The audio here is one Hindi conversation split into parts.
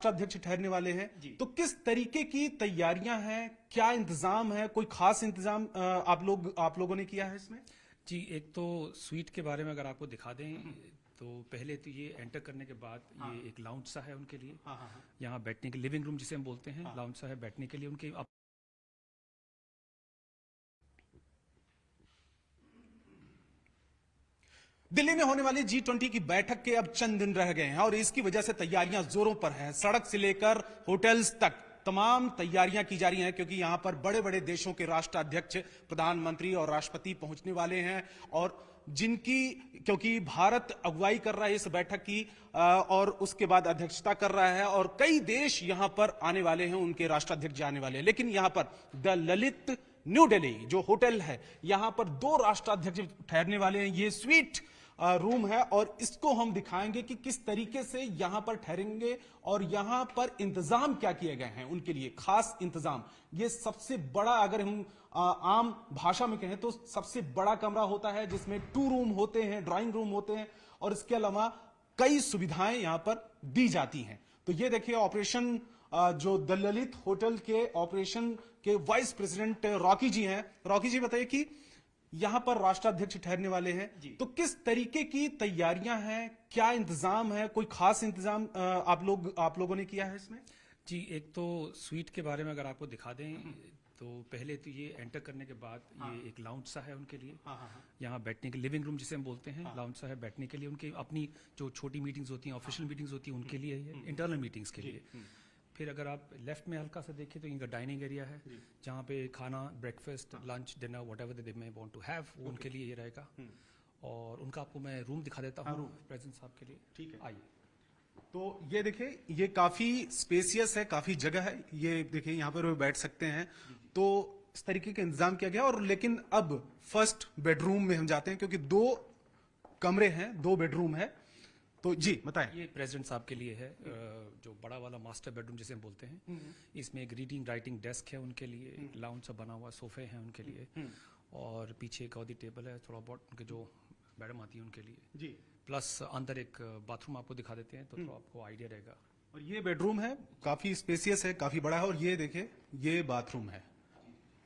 अध्यक्ष ठहरने वाले हैं, तो किस तरीके की तैयारियां हैं, क्या इंतजाम है, कोई खास इंतजाम आप लोगों ने किया है इसमें? जी, एक तो स्वीट के बारे में अगर आपको दिखा दें तो पहले तो ये एंटर करने के बाद ये एक लाउंज सा है उनके लिए। यहाँ बैठने के लिविंग रूम जिसे हम बोलते हैं, लाउंज सा है बैठने के लिए उनके। दिल्ली में होने वाली G20 की बैठक के अब चंद दिन रह गए हैं और इसकी वजह से तैयारियां जोरों पर हैं। सड़क से लेकर होटल्स तक तमाम तैयारियां की जा रही हैं, क्योंकि यहां पर बड़े बड़े देशों के राष्ट्राध्यक्ष, प्रधानमंत्री और राष्ट्रपति पहुंचने वाले हैं और क्योंकि भारत अगुवाई कर रहा है इस बैठक की और उसके बाद अध्यक्षता कर रहा है और कई देश यहां पर आने वाले हैं, उनके राष्ट्राध्यक्ष जाने वाले हैं। लेकिन यहां पर द ललित न्यू दिल्ली जो होटल है, यहां पर 2 राष्ट्राध्यक्ष ठहरने वाले हैं। ये स्वीट रूम है और इसको हम दिखाएंगे कि किस तरीके से यहां पर ठहरेंगे और यहां पर इंतजाम क्या किए गए हैं उनके लिए, खास इंतजाम। ये सबसे बड़ा, अगर हम आम भाषा में कहें तो सबसे बड़ा कमरा होता है जिसमें 2 रूम होते हैं, ड्राइंग रूम होते हैं और इसके अलावा कई सुविधाएं यहां पर दी जाती हैं। तो ये देखिए ऑपरेशन जो द ललित होटल के ऑपरेशन के वाइस प्रेसिडेंट रॉकी जी हैं। रॉकी जी बताइए कि यहां पर राष्ट्राध्यक्ष ठहरने वाले हैं, तो किस तरीके की तैयारियां हैं, क्या इंतजाम है, कोई खास इंतजाम आप लोगों ने किया है इसमें? जी, एक तो स्वीट के बारे में अगर आपको दिखा दें तो पहले तो ये एंटर करने के बाद ये एक लाउंज सा है उनके लिए। यहाँ बैठने के लिविंग रूम जिसे हम बोलते हैं, लाउंज सा है बैठने के लिए उनके। अपनी जो छोटी मीटिंग्स होती हैं, ऑफिशियल मीटिंग्स होती हैं, उनके लिए ये इंटरनल मीटिंग्स के लिए। फिर अगर आप लेफ्ट में हल्का सा देखें तो इनका डाइनिंग एरिया है जहाँ पे खाना, breakfast, lunch, dinner, whatever they may want to have, वो उनके लिए ये रहेगा। और उनका आपको मैं रूम दिखा देता हूँ प्रेजेंट साहब के लिए। ठीक है, आइए। तो ये देखिए, ये काफी स्पेसियस है, काफी जगह है। ये देखिए यहाँ पर बैठ सकते हैं। तो इस तरीके का इंतजाम किया गया और लेकिन अब फर्स्ट बेडरूम में हम जाते हैं, क्योंकि 2 कमरे हैं, 2 बेडरूम है। तो जी बताएं। ये प्रेसिडेंट साहब के लिए है, जो बड़ा वाला मास्टर बेडरूम जिसे हम बोलते हैं। इसमें एक रीडिंग राइटिंग डेस्क है उनके लिए, लाउंज सा बना हुआ सोफे हैं उनके लिए और पीछे एक औदी टेबल है थोड़ा बहुत उनके जो मैडम आती है उनके लिए जी। प्लस अंदर एक बाथरूम आपको दिखा देते हैं तो थोड़ा आपको आइडिया रहेगा। और ये बेडरूम है, काफी स्पेसियस है, काफी बड़ा है। और ये देखिए, ये बाथरूम है,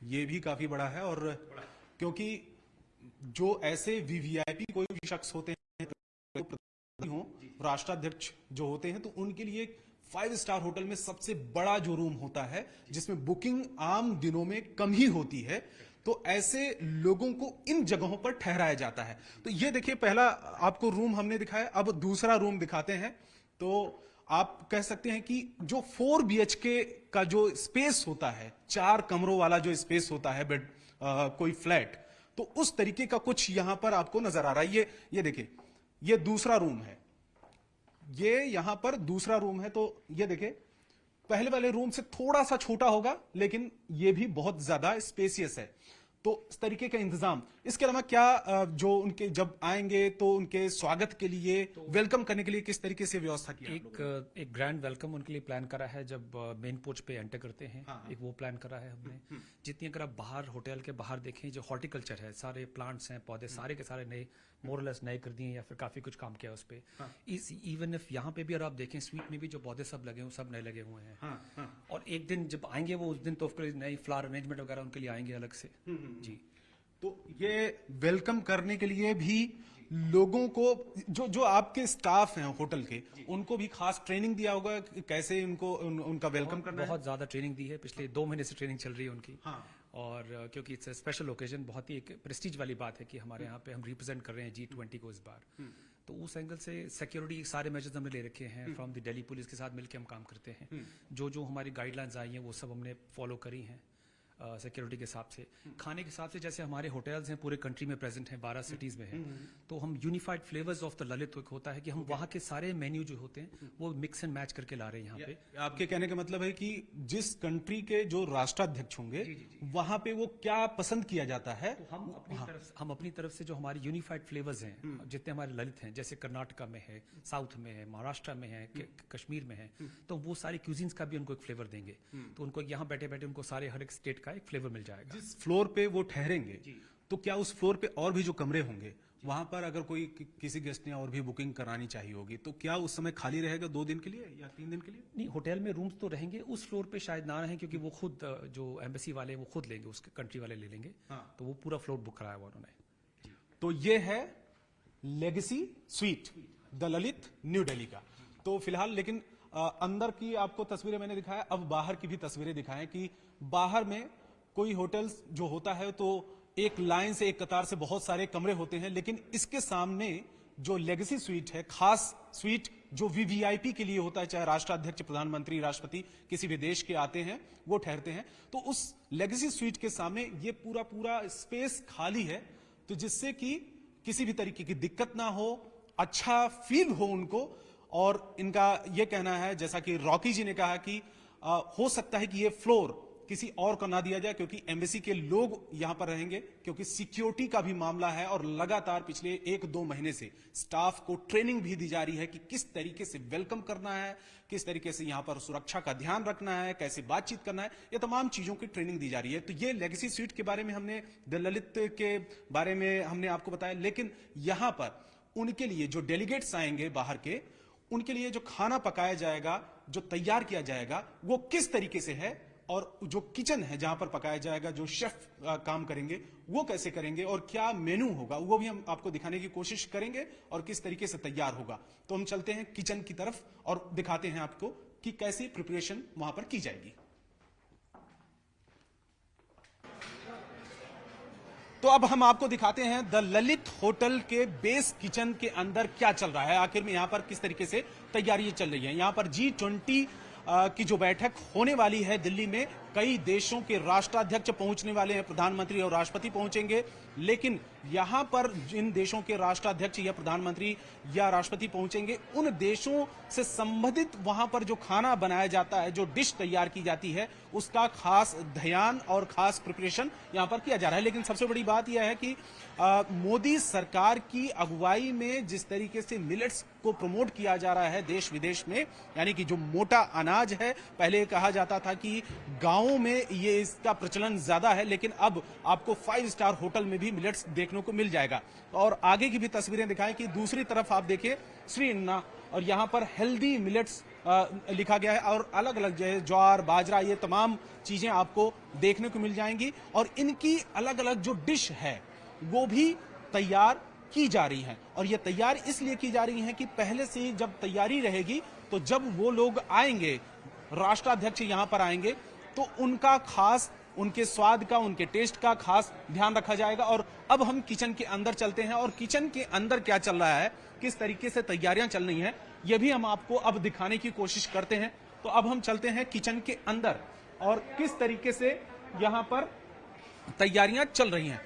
ये भी काफी बड़ा है। और क्योंकि जो ऐसे वीवीआईपी कोई भी शख्स होते हैं, राष्ट्राध्यक्ष जो होते हैं, तो उनके लिए 5 स्टार होटल में सबसे बड़ा जो रूम होता है जिसमें बुकिंग आम दिनों में कम ही होती है, तो ऐसे लोगों को इन जगहों पर ठहराया जाता है। तो ये देखिए, पहला आपको रूम हमने दिखाया, अब दूसरा रूम दिखाते हैं। तो आप कह सकते हैं कि जो 4 BHK का जो स्पेस होता है, 4 कमरों वाला जो स्पेस होता है बेड, कोई फ्लैट, तो उस तरीके का कुछ यहां पर आपको नजर आ रहा है। ये देखिए, ये दूसरा रूम है, ये यहां पर दूसरा रूम है। तो ये देखिए, पहले वाले रूम से थोड़ा सा छोटा होगा लेकिन ये भी बहुत ज्यादा स्पेसियस है। तो इस तरीके का इंतजाम। इसके अलावा क्या जो उनके जब आएंगे तो उनके स्वागत के लिए, वेलकम करने के लिए किस तरीके से व्यवस्था की? एक ग्रैंड वेलकम उनके लिए प्लान करा है जब मेन पोर्च पे एंटर करते हैं। एक वो प्लान करा है हमने। जितनी अगर आप बाहर होटल के बाहर देखें, जो हॉर्टिकल्चर है, सारे प्लांट्स हैं, पौधे सारे के सारे नए, मोरलेस नए कर दिए या फिर काफी कुछ काम किया उस पर। इवन इफ यहाँ पे भी अगर आप देखें, स्वीट में भी जो पौधे सब लगे हुए सब नए लगे हुए हैं। और एक दिन जब आएंगे वो, उस दिन तो नई फ्लावर अरेंजमेंट वगैरह उनके लिए आएंगे अलग से जी। तो ये वेलकम करने के लिए भी लोगों को, जो आपके स्टाफ हैं होटल के, उनको भी खास ट्रेनिंग दिया होगा कि कैसे उनका वेलकम करना है? बहुत ज्यादा ट्रेनिंग दी है, पिछले 2 महीने से ट्रेनिंग चल रही है उनकी। और क्योंकि इट्स स्पेशल ओकेजन, बहुत ही एक प्रेस्टीज वाली बात है कि हमारे यहाँ पे हम रिप्रेजेंट कर रहे हैं G20 को इस बार। तो उस एंगल से सिक्योरिटी सारे मेजर्स हमने ले रखे हैं। फ्रॉम द दिल्ली पुलिस के साथ मिलकर हम काम करते हैं। जो हमारी गाइडलाइंस आई हैं वो सब हमने फॉलो करी हैं सिक्योरिटी के हिसाब से। खाने के हिसाब से जैसे हमारे होटल्स हैं पूरे कंट्री में प्रेजेंट हैं, 12 सिटीज में हैं, तो हम unified flavours of the Lalit होता है कि हम वहाँ के सारे मेन्यू जो होते हैं वो मिक्स एंड मैच करके ला रहे हैं यहाँ पे। आपके कहने का मतलब है कि जिस कंट्री के जो राष्ट्राध्यक्ष होंगे वहाँ पे वो क्या पसंद किया जाता है, तो हम अपनी तरफ से जो हमारे यूनिफाइड फ्लेवर्स हैं, जितने हमारे ललित हैं, जैसे कर्नाटका में है, साउथ में है, महाराष्ट्र में है, कश्मीर में है, तो वो सारे क्यूजिन्स का भी उनको एक फ्लेवर देंगे। तो उनको यहाँ बैठे बैठे उनको सारे हर एक स्टेट का एक फ्लेवर मिल जाएगा। जिस फ्लोर पे वो ठहरेंगे तो क्या उस फ्लोर पे और भी जो कमरे होंगे वहां पर अगर कोई किसी गेस्ट ने और भी बुकिंग करानी चाहिए होगी तो क्या उस समय खाली रहेगा 2 दिन के लिए या 3 दिन के लिए? नहीं, होटल में रूम्स तो रहेंगे, उस फ्लोर पे शायद ना रहें क्योंकि वो खुद जो एम्बेसी वाले वो खुद लेंगे, उसके कंट्री वाले ले लेंगे। हाँ। तो वो पूरा फ्लोर बुक कराया हुआ उन्होंने। तो ये है legacy sweet the Lalit new Delhi का। तो फिलहाल लेकिन अंदर की आपको तस्वीरें मैंने दिखाया, अब बाहर की भी तस्वीरें दिखाएं कि बाहर में कोई होटल्स जो होता है तो एक लाइन से एक कतार से बहुत सारे कमरे होते हैं, लेकिन इसके सामने जो लेगेसी स्वीट है, खास स्वीट जो वीवीआईपी के लिए होता है, चाहे राष्ट्राध्यक्ष, प्रधानमंत्री, राष्ट्रपति किसी भी देश के आते हैं वो ठहरते हैं, तो उस लेगेसी स्वीट के सामने ये पूरा पूरा स्पेस खाली है, तो जिससे कि किसी भी तरीके की दिक्कत ना हो, अच्छा फील हो उनको। और इनका यह कहना है, जैसा कि रॉकी जी ने कहा कि हो सकता है कि ये फ्लोर किसी और को ना दिया जाए क्योंकि एम्बेसी के लोग यहां पर रहेंगे, क्योंकि सिक्योरिटी का भी मामला है और लगातार पिछले 1-2 महीने से स्टाफ को ट्रेनिंग भी दी जा रही है कि किस तरीके से वेलकम करना है, किस तरीके से यहां पर सुरक्षा का ध्यान रखना है, कैसे बातचीत करना है, ये तमाम चीजों की ट्रेनिंग दी जा रही है। तो ये लेगेसी स्वीट के बारे में हमने, द ललित के बारे में हमने आपको बताया, लेकिन यहां पर उनके लिए जो डेलीगेट्स आएंगे बाहर के, उनके लिए जो खाना पकाया जाएगा, जो तैयार किया जाएगा, वो किस तरीके से है, और जो किचन है जहां पर पकाया जाएगा, जो शेफ काम करेंगे वो कैसे करेंगे और क्या मेनू होगा, वो भी हम आपको दिखाने की कोशिश करेंगे और किस तरीके से तैयार होगा। तो हम चलते हैं किचन की तरफ और दिखाते हैं आपको कि कैसी प्रिपरेशन वहां पर की जाएगी। तो अब हम आपको दिखाते हैं द ललित होटल के बेस किचन के अंदर क्या चल रहा है, आखिर में यहां पर किस तरीके से तैयारी चल रही है। यहां पर G20 की जो बैठक होने वाली है दिल्ली में, कई देशों के राष्ट्राध्यक्ष पहुंचने वाले हैं, प्रधानमंत्री और राष्ट्रपति पहुंचेंगे, लेकिन यहां पर जिन देशों के राष्ट्राध्यक्ष या प्रधानमंत्री या राष्ट्रपति पहुंचेंगे, उन देशों से संबंधित वहां पर जो खाना बनाया जाता है, जो डिश तैयार की जाती है, उसका खास ध्यान और खास प्रिपरेशन यहां पर किया जा रहा है। लेकिन सबसे बड़ी बात यह है कि मोदी सरकार की अगुवाई में जिस तरीके से मिलेट्स को प्रमोट किया जा रहा है देश विदेश में, यानी कि जो मोटा अनाज है, पहले कहा जाता था कि गांवों में ये इसका प्रचलन ज्यादा है, लेकिन अब आपको 5 स्टार होटल में भी मिलेट्स देखने को मिल जाएगा। और आगे की भी तस्वीरें दिखाएं कि दूसरी तरफ आप देखिए श्री अन्ना, और यहां पर हेल्दी मिलेट्स लिखा गया है और अलग अलग जो है ज्वार, बाजरा, ये तमाम चीजें आपको देखने को मिल जाएंगी और इनकी अलग अलग जो डिश है वो भी तैयार की जा रही है। और ये तैयार इसलिए की जा रही है कि पहले से जब तैयारी रहेगी तो जब वो लोग आएंगे, राष्ट्राध्यक्ष यहां पर आएंगे, तो उनका खास, उनके स्वाद का, उनके टेस्ट का खास ध्यान रखा जाएगा। और अब हम किचन के अंदर चलते हैं और किचन के अंदर क्या चल रहा है, किस तरीके से तैयारियां चल रही हैं, यह भी हम आपको अब दिखाने की कोशिश करते हैं। तो अब हम चलते हैं किचन के अंदर और किस तरीके से यहां पर तैयारियां चल रही हैं।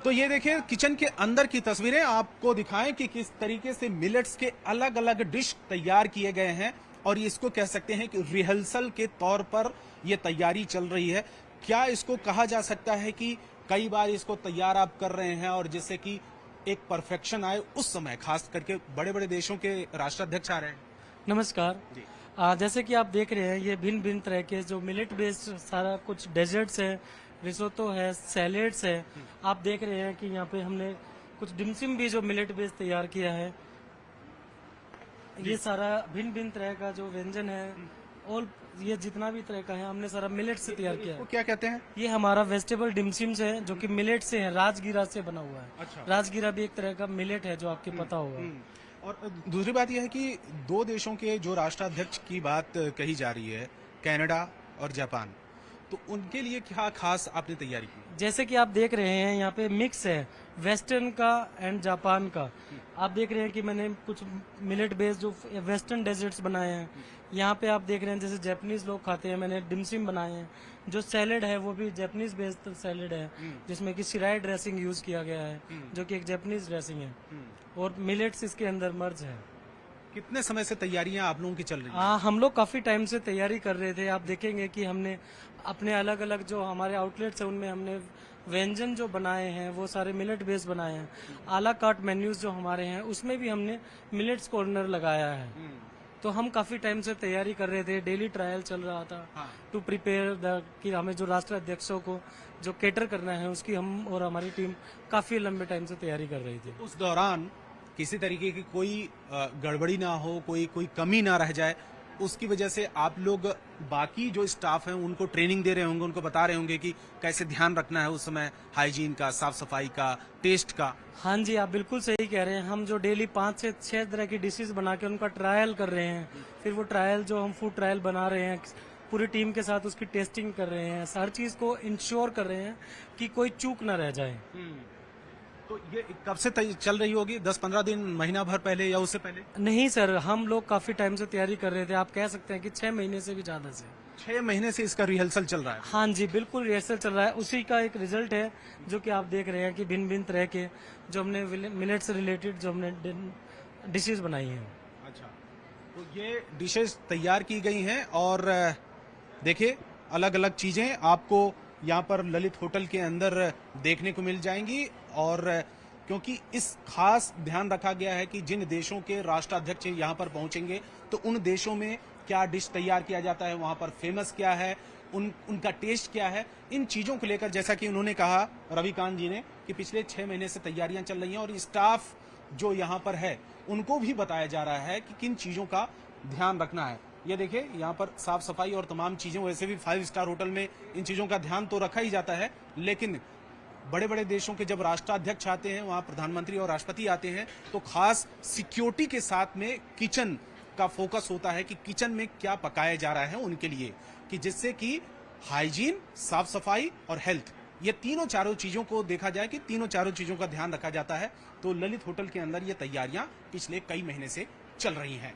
तो ये देखिए किचन के अंदर की तस्वीरें आपको दिखाएं कि किस तरीके से मिलेट्स के अलग अलग डिश तैयार किए गए हैं और इसको कह सकते हैं कि रिहर्सल के तौर पर ये तैयारी चल रही है। क्या इसको कहा जा सकता है कि कई बार इसको तैयार आप कर रहे हैं और जिससे कि एक परफेक्शन आए उस समय, खास करके बड़े बड़े देशों के राष्ट्राध्यक्ष आ रहे हैं? नमस्कार। जैसे कि आप देख रहे हैं, ये भिन्न भिन्न तरह के जो मिलेट बेस्ड सारा कुछ डेजर्ट्स है, रिसोटो है, सैलेड्स है। आप देख रहे हैं कि यहाँ पे हमने कुछ डिमसिम भी जो मिलेट बेस्ड तैयार किया है। ये सारा भिन्न भिन्न तरह का जो व्यंजन है, और ये जितना भी तरह का है हमने सारा मिलेट से तैयार किया है। क्या कहते हैं? ये हमारा वेजिटेबल डिमसिम्स है जो कि मिलेट से है, राजगीरा से बना हुआ है। अच्छा। राजगीरा भी एक तरह का मिलेट है जो आपके पता होगा। और दूसरी बात यह है कि 2 देशों के जो राष्ट्राध्यक्ष की बात कही जा रही है, कनाडा और जापान, तो उनके लिए क्या खास आपने तैयारी की? जैसे कि आप देख रहे हैं यहाँ पे मिक्स है वेस्टर्न का एंड जापान का। आप देख रहे हैं कि मैंने कुछ मिलेट बेस्ड जो वेस्टर्न डेजर्ट्स बनाए हैं। यहाँ पे आप देख रहे हैं जैसे जापानीज लोग खाते हैं, मैंने डिमसिम बनाए हैं। जो सैलेड है वो भी जापानीज बेस्ड सैलेड है जिसमें कि सिराई ड्रेसिंग यूज किया गया है, जो कि एक जापानीज ड्रेसिंग है, और मिलेट्स इसके अंदर मर्ज है। कितने समय से तैयारियां आप लोगों की चल रही हैं? हम लोग काफी टाइम से तैयारी कर रहे थे। आप देखेंगे कि हमने अपने अलग अलग जो हमारे आउटलेट्स हैं उनमें हमने व्यंजन जो बनाए हैं वो सारे मिलेट बेस्ड बनाए हैं। आला कार्ट मेन्यूज जो हमारे हैं उसमें भी हमने मिलेट्स कॉर्नर लगाया है। तो हम काफी टाइम से तैयारी कर रहे थे, डेली ट्रायल चल रहा था टू प्रिपेयर द कि हमें जो राष्ट्रीय अध्यक्षों को जो केटर करना है उसकी हम और हमारी टीम काफी लंबे टाइम से तैयारी कर रही थी। उस दौरान किसी तरीके की कोई गड़बड़ी ना हो, कोई कमी ना रह जाए, उसकी वजह से आप लोग बाकी जो स्टाफ हैं उनको ट्रेनिंग दे रहे होंगे, उनको बता रहे होंगे कि कैसे ध्यान रखना है उस समय हाइजीन का, साफ सफाई का, टेस्ट का। हाँ जी, आप बिल्कुल सही कह रहे हैं। हम जो डेली 5 से 6 तरह की डिशेस बना के उनका ट्रायल कर रहे हैं, फिर वो ट्रायल जो हम फूड ट्रायल बना रहे हैं पूरी टीम के साथ उसकी टेस्टिंग कर रहे हैं, हर चीज को इंश्योर कर रहे हैं कि कोई चूक ना रह जाए। तो ये कब से चल रही होगी? 10-15 दिन, महीना भर पहले या उससे पहले? नहीं सर, हम लोग काफी टाइम से तैयारी कर रहे थे, आप कह सकते हैं कि 6 महीने से भी ज्यादा से। 6 महीने से इसका रिहर्सल चल रहा है? हाँ जी, बिल्कुल रिहर्सल चल रहा है। उसी का एक रिजल्ट है जो कि आप देख रहे हैं कि भिन्न भिन्न तरह के जो हमने मिलेट से रिलेटेड जो हमने डिशेज बनाई हैं। अच्छा, तो ये डिशेस तैयार की गई हैं और देखिए अलग अलग चीजें आपको यहाँ पर ललित होटल के अंदर देखने को मिल जाएंगी। और क्योंकि इस खास ध्यान रखा गया है कि जिन देशों के राष्ट्राध्यक्ष यहाँ पर पहुंचेंगे तो उन देशों में क्या डिश तैयार किया जाता है, वहां पर फेमस क्या है, उनका टेस्ट क्या है, इन चीजों को लेकर जैसा कि उन्होंने कहा रविकांत जी ने कि पिछले 6 महीने से तैयारियां चल रही हैं और स्टाफ जो यहाँ पर है उनको भी बताया जा रहा है कि किन चीजों का ध्यान रखना है। ये देखिए यहाँ पर साफ सफाई और तमाम चीजें, वैसे भी 5 स्टार होटल में इन चीजों का ध्यान तो रखा ही जाता है, लेकिन बड़े बड़े देशों के जब राष्ट्राध्यक्ष आते हैं, वहां प्रधानमंत्री और राष्ट्रपति आते हैं, तो खास सिक्योरिटी के साथ में किचन का फोकस होता है कि किचन में क्या पकाया जा रहा है उनके लिए, कि जिससे कि हाइजीन, साफ सफाई और हेल्थ, ये तीनों चारों चीजों को देखा जाए कि तीनों चारों चीजों का ध्यान रखा जाता है। तो ललित होटल के अंदर ये तैयारियां पिछले कई महीने से चल रही हैं।